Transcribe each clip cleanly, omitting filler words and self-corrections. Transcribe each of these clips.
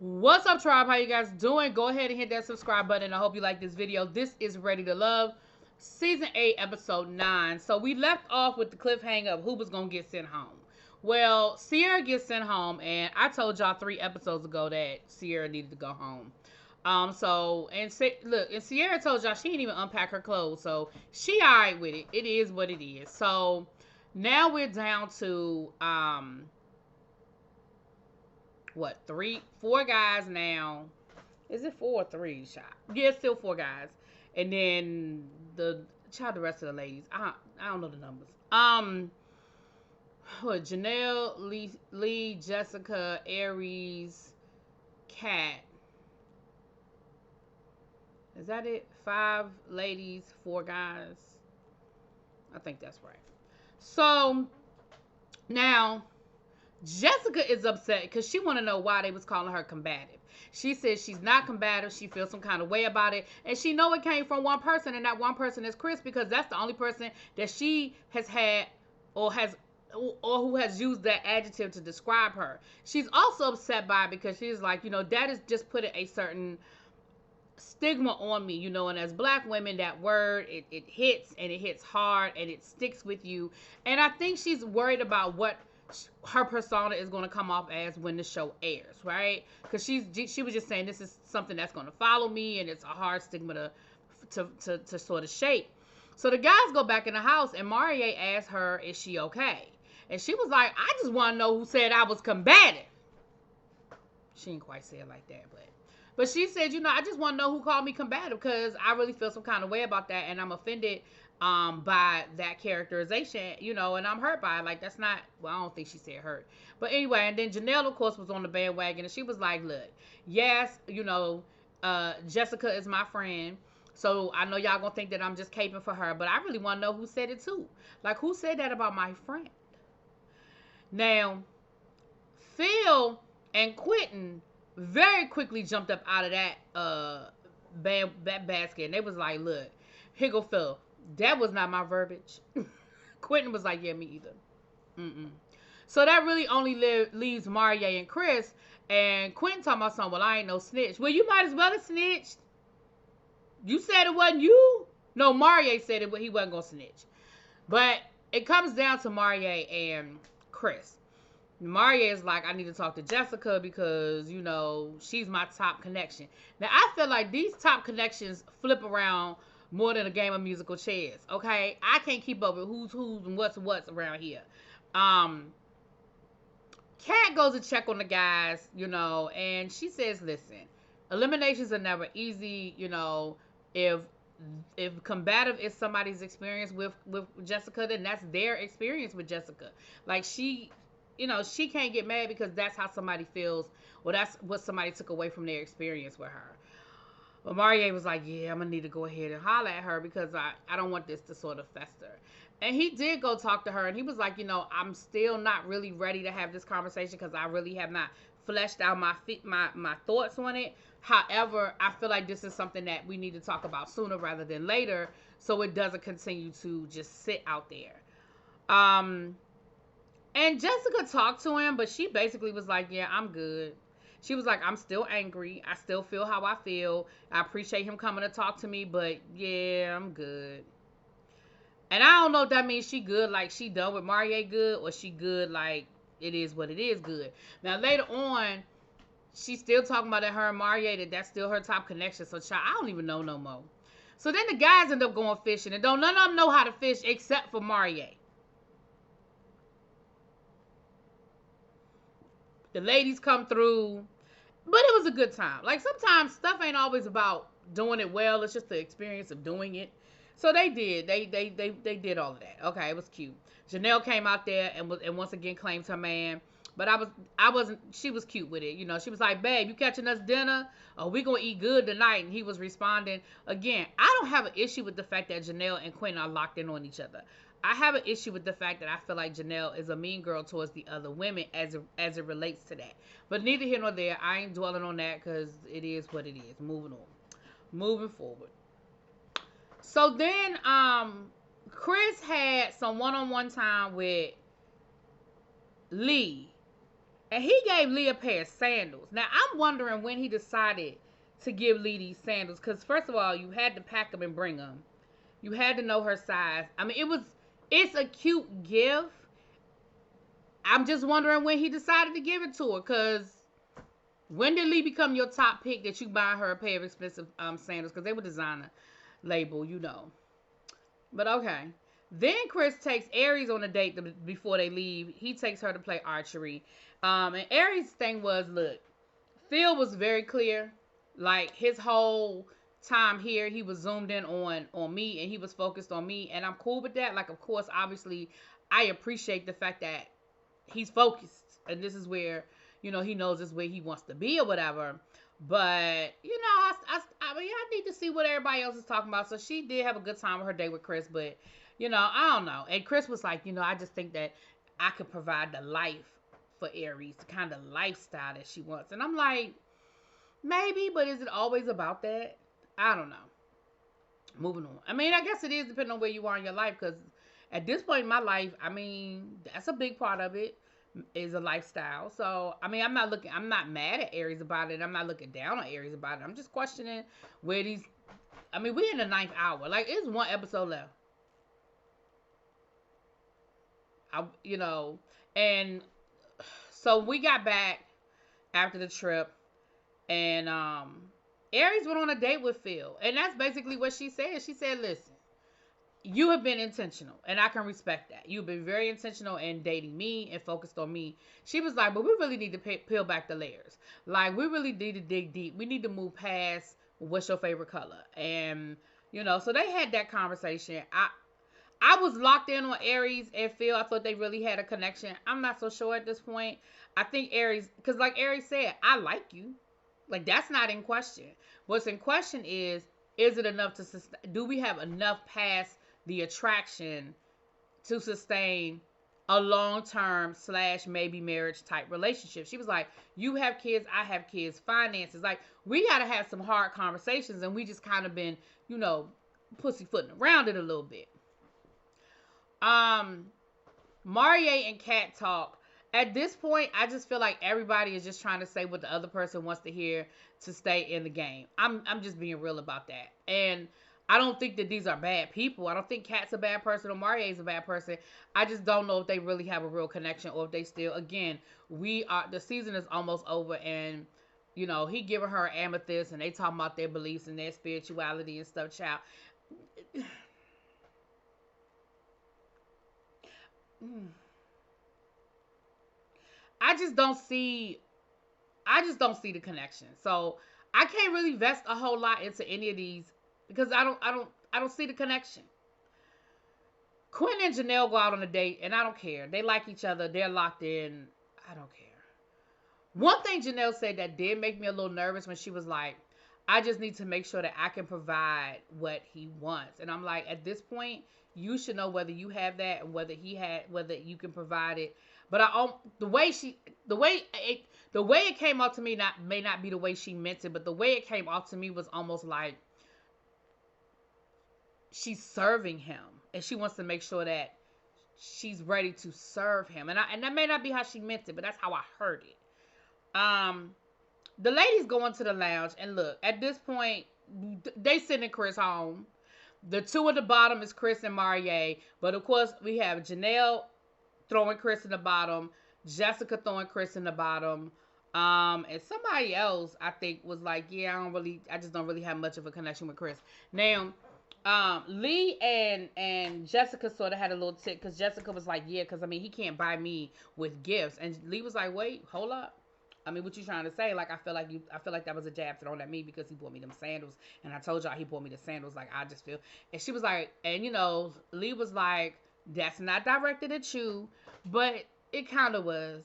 What's up, tribe? How you guys doing? Go ahead and hit that subscribe button. I hope you like this video. This is Ready to Love, Season 8, Episode 9. So we left off with the cliffhanger of who was going to get sent home. Well, Sierra gets sent home, and I told y'all 3 episodes ago that Sierra needed to go home. Look, and Sierra told y'all she didn't even unpack her clothes, so she alright with it. It is what it is. So now we're down to, what, 4 guys now. Is it 4 or 3 shot? Yeah, it's still 4 guys. And then the rest of the ladies. I don't know the numbers. Janelle, Lee, Jessica, Aries, Kat. Is that it? 5 ladies, 4 guys. I think that's right. So now Jessica is upset because she want to know why they was calling her combative. She says she's not combative. She feels some kind of way about it. And she know it came from one person, and that one person is Chris, because that's the only person that she has had or who has used that adjective to describe her. She's also upset by it because she's like, that is just putting a certain stigma on me, and as black women, that word, it hits, and it hits hard, and it sticks with you. And I think she's worried about what her persona is going to come off as when the show airs, right? Because she was just saying this is something that's going to follow me, and it's a hard stigma to sort of shape. So the guys go back in the house, and Marie asks her, is she okay? And she was like, I just want to know who said I was combative. She didn't quite say it like that, but she said, I just want to know who called me combative, because I really feel some kind of way about that, and I'm offended by that characterization, and I'm hurt by it. Like, that's not, well, I don't think she said hurt. But anyway, and then Janelle, of course, was on the bandwagon, and she was like, look, yes, Jessica is my friend, so I know y'all gonna think that I'm just caping for her, but I really want to know who said it too. Like, who said that about my friend? Now, Phil and Quentin very quickly jumped up out of that basket, and they was like, look, here go Phil. That was not my verbiage. Quentin was like, yeah, me either. So that really only leaves Marie and Chris. And Quentin talking about something, well, I ain't no snitch. Well, you might as well have snitched. You said it wasn't you? No, Marie said it, but he wasn't going to snitch. But it comes down to Marie and Chris. Marie is like, I need to talk to Jessica because, she's my top connection. Now, I feel like these top connections flip around more than a game of musical chairs, okay? I can't keep up with who's and what's around here. Kat goes to check on the guys, and she says, listen, eliminations are never easy, if combative is somebody's experience with Jessica, then that's their experience with Jessica. Like, she can't get mad because that's how somebody feels, or that's what somebody took away from their experience with her. But Marie was like, yeah, I'm going to need to go ahead and holler at her because I don't want this to sort of fester. And he did go talk to her, and he was like, I'm still not really ready to have this conversation because I really have not fleshed out my thoughts on it. However, I feel like this is something that we need to talk about sooner rather than later so it doesn't continue to just sit out there. And Jessica talked to him, but she basically was like, yeah, I'm good. She was like, I'm still angry. I still feel how I feel. I appreciate him coming to talk to me, but yeah, I'm good. And I don't know if that means she good, like she done with Marie good, or she good like it is what it is good. Now, later on, she's still talking about that her and Marie, that's still her top connection. So, child, I don't even know no more. So then the guys end up going fishing, and none of them know how to fish except for Marie. The ladies come through, but it was a good time. Like, sometimes stuff ain't always about doing it well. It's just the experience of doing it. So they did. They did all of that. Okay, it was cute. Janelle came out there and once again claimed her man. But I wasn't. She was cute with it. She was like, babe, you catching us dinner? Or we gonna eat good tonight? And he was responding. Again, I don't have an issue with the fact that Janelle and Quentin are locked in on each other. I have an issue with the fact that I feel like Janelle is a mean girl towards the other women as it relates to that. But neither here nor there. I ain't dwelling on that because it is what it is. Moving on. Moving forward. So then Chris had some one-on-one time with Lee. And he gave Lee a pair of sandals. Now, I'm wondering when he decided to give Lee these sandals. Because, first of all, you had to pack them and bring them. You had to know her size. I mean, it's a cute gift. I'm just wondering when he decided to give it to her. Because when did Lee become your top pick that you buy her a pair of expensive sandals? Because they were designer label, you know. But okay. Then Chris takes Aries on a date before they leave. He takes her to play archery. And Aries' thing was, look, Phil was very clear. Like, his whole time here, he was zoomed in on me, and he was focused on me. And I'm cool with that. Like, of course, obviously, I appreciate the fact that he's focused. And this is where, you know, he knows this where he wants to be or whatever. But, you know, I mean, I need to see what everybody else is talking about. So she did have a good time with her date with Chris, but, you know, I don't know. And Chris was like, you know, I just think that I could provide the life for Aries, the kind of lifestyle that she wants. And I'm like, maybe, but is it always about that? I don't know. Moving on. I mean, I guess it is depending on where you are in your life, because at this point in my life, I mean, that's a big part of it, is a lifestyle. So, I mean, I'm not mad at Aries about it. I'm not looking down on Aries about it. I'm just questioning where these, I mean, we're in the 9th hour. Like, it's one episode left. You know, and so we got back after the trip, and Aries went on a date with Phil. And that's basically what she said. She said, listen, you have been intentional, and I can respect that. You've been very intentional in dating me and focused on me. She was like, but we really need to peel back the layers. Like, we really need to dig deep. We need to move past what's your favorite color. And, you know, so they had that conversation. I was locked in on Aries and Phil. I thought they really had a connection. I'm not so sure at this point. I think Aries, because like Aries said, I like you. Like, that's not in question. What's in question is it enough to sustain? Do we have enough past the attraction to sustain a long-term / maybe marriage type relationship? She was like, you have kids, I have kids, finances. Like, we got to have some hard conversations, and we just kind of been, you know, pussyfooting around it a little bit. Marie and Kat talk. At this point, I just feel like everybody is just trying to say what the other person wants to hear to stay in the game. I'm just being real about that. And I don't think that these are bad people. I don't think Kat's a bad person or Marie is a bad person. I just don't know if they really have a real connection, or if they still, again, the season is almost over, and, you know, he giving her amethyst, and they talking about their beliefs and their spirituality and stuff, child. I just don't see the connection. So I can't really vest a whole lot into any of these, because I don't see the connection. Quinn and Janelle go out on a date, and I don't care. They like each other. They're locked in. I don't care. One thing Janelle said that did make me a little nervous, when she was like, I just need to make sure that I can provide what he wants. And I'm like, at this point, you should know whether you have that, and whether you can provide it. But the way it came off to me, may not be the way she meant it, but the way it came off to me was almost like she's serving him, and she wants to make sure that she's ready to serve him. And that may not be how she meant it, but that's how I heard it. The ladies go into the lounge, and look, at this point, they sending Chris home. The two at the bottom is Chris and Marie, but of course we have Janelle throwing Chris in the bottom, Jessica throwing Chris in the bottom, and somebody else, I think, was like, yeah, I just don't really have much of a connection with Chris. Now, Lee and Jessica sort of had a little tick, because Jessica was like, yeah, because I mean, he can't buy me with gifts, and Lee was like, wait, hold up. I mean, what you trying to say? Like, I feel like that was a jab thrown at me, because he bought me them sandals, and I told y'all he bought me the sandals. Like, I just feel, and she was like, and you know, Lee was like, that's not directed at you, but it kind of was.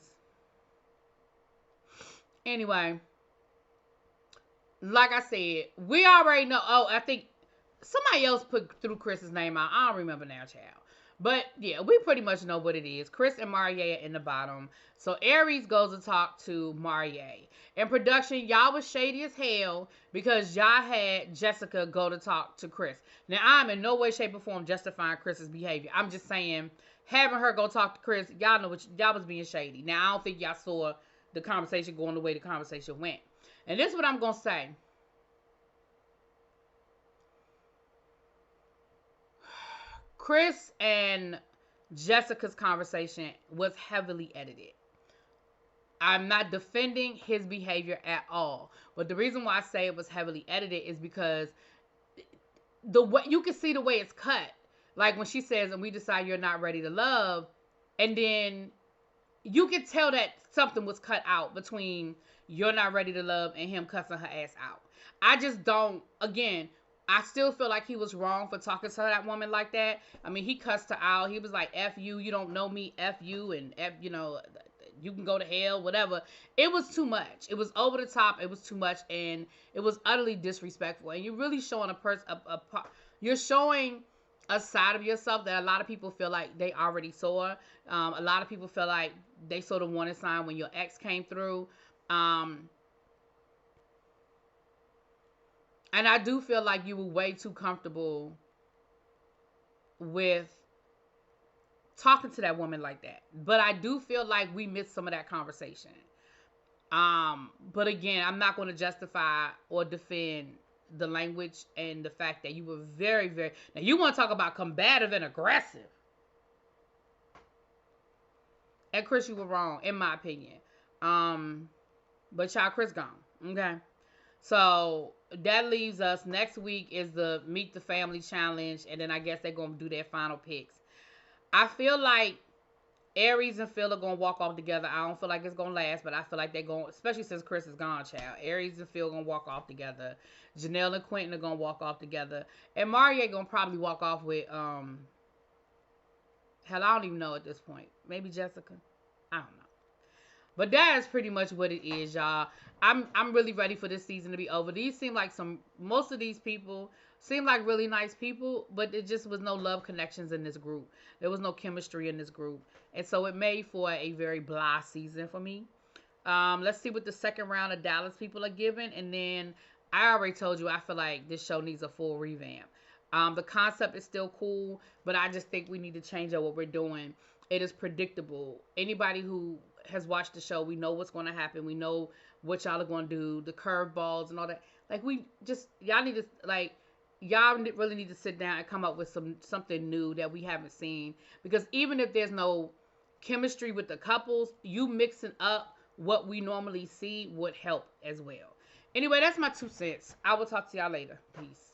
Anyway, like I said, we already know. Oh, I think somebody else threw Chris's name out. I don't remember now, child. But yeah, we pretty much know what it is. Chris and Marie are in the bottom. So Aries goes to talk to Marie. In production, y'all was shady as hell, because y'all had Jessica go to talk to Chris. Now, I'm in no way, shape, or form justifying Chris's behavior. I'm just saying, having her go talk to Chris, y'all know what y'all was being shady. Now, I don't think y'all saw the conversation going the way the conversation went. And this is what I'm going to say. Chris and Jessica's conversation was heavily edited. I'm not defending his behavior at all. But the reason why I say it was heavily edited is because the way you can see the way it's cut. Like when she says, and we decide you're not ready to love, and then you can tell that something was cut out between you're not ready to love and him cussing her ass out. I just don't, again, I still feel like he was wrong for talking to that woman like that. I mean, he cussed her out. He was like, F you, you don't know me, F you, and F, you know, you can go to hell, whatever. It was too much. It was over the top. It was too much, and it was utterly disrespectful. And you're really showing you're showing a side of yourself that a lot of people feel like they already saw. A lot of people feel like they saw the warning sign when your ex came through. And I do feel like you were way too comfortable with talking to that woman like that. But I do feel like we missed some of that conversation. But again, I'm not going to justify or defend the language and the fact that you were very, very... Now, you want to talk about combative and aggressive. And Chris, you were wrong, in my opinion. But y'all, Chris gone. Okay? So that leaves us, next week is the Meet the Family Challenge, and then I guess they're going to do their final picks. I feel like Aries and Phil are going to walk off together. I don't feel like it's going to last, but I feel like they're going, especially since Chris is gone, child. Aries and Phil are going to walk off together. Janelle and Quentin are going to walk off together. And Maria going to probably walk off with, hell, I don't even know at this point. Maybe Jessica? I don't know. But that is pretty much what it is, y'all. I'm really ready for this season to be over. These seem like most of these people seem like really nice people, but there just was no love connections in this group. There was no chemistry in this group. And so it made for a very blah season for me. Let's see what the second round of Dallas people are giving. And then I already told you, I feel like this show needs a full revamp. The concept is still cool, but I just think we need to change up what we're doing. It is predictable. Anybody who has watched the show, we know what's going to happen. We know what y'all are going to do, the curveballs and all that. Like, y'all need to, like, y'all really need to sit down and come up with something new that we haven't seen. Because even if there's no chemistry with the couples, you mixing up what we normally see would help as well. Anyway, that's my 2 cents. I will talk to y'all later. Peace.